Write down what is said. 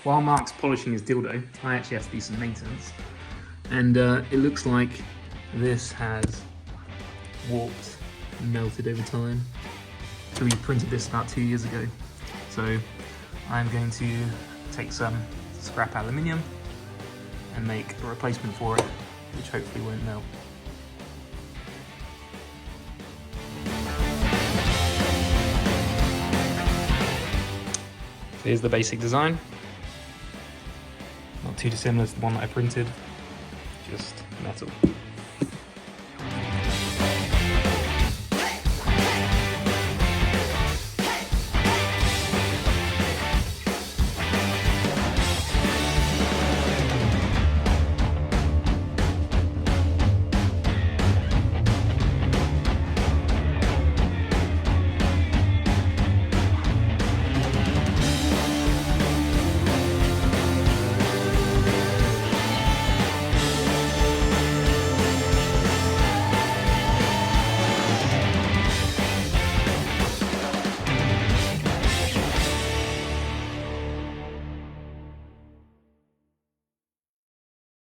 while Mark's polishing his dildo, I actually have to do some maintenance. And it looks like this has warped and melted over time. So we printed this about 2 years ago. So I'm going to take some scrap aluminium and make a replacement for it, which hopefully won't melt. So here's the basic design. Not too dissimilar to the one that I printed, just metal.